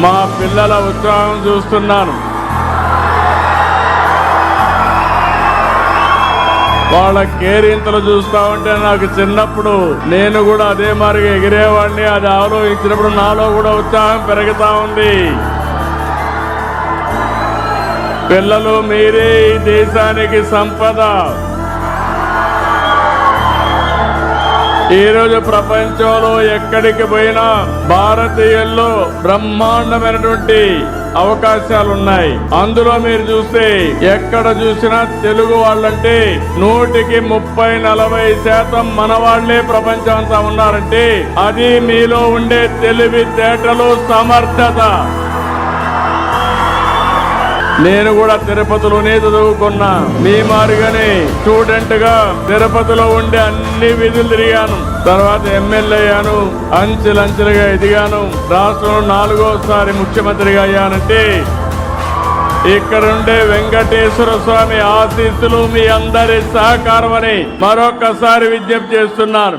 మా పిల్లల ఉత్సాహం చూస్తున్నాను. వాళ్ళ కేరింతలు చూస్తా ఉంటే నాకు చిన్నప్పుడు నేను కూడా అదే మారిగా ఎగిరేవాడిని. అది ఆలోచించినప్పుడు నాలో కూడా ఉత్సాహం పెరుగుతా ఉంది. పిల్లలు మీరే ఈ దేశానికి సంపద. ఈరోజు ప్రపంచంలో ఎక్కడికి పోయినా భారతీయుల్లో బ్రహ్మాండమైనటువంటి అవకాశాలు ఉన్నాయి. అందులో మీరు చూస్తే ఎక్కడ చూసినా తెలుగు వాళ్ళంటే 100-30-40% మన వాళ్లే ప్రపంచం అంతా ఉన్నారంటే అది మీలో ఉండే తెలివితేటలు, సమర్థత. నేను కూడా తిరుపతిలోనే చదువుకున్నా. మీ మారిగానే స్టూడెంట్ గా తిరుపతిలో ఉండే అన్ని విధులు తిరిగాను. తర్వాత ఎమ్మెల్యే అయ్యాను, అంచెలంచెలుగా ఎదిగాను. రాష్ట్రంలో 4వ ముఖ్యమంత్రిగా అయ్యానంటే ఇక్కడ ఉండే వెంకటేశ్వర స్వామి ఆశీస్సులు, మీ అందరి సహకారం అని మరొకసారి విజ్ఞప్తి చేస్తున్నాను.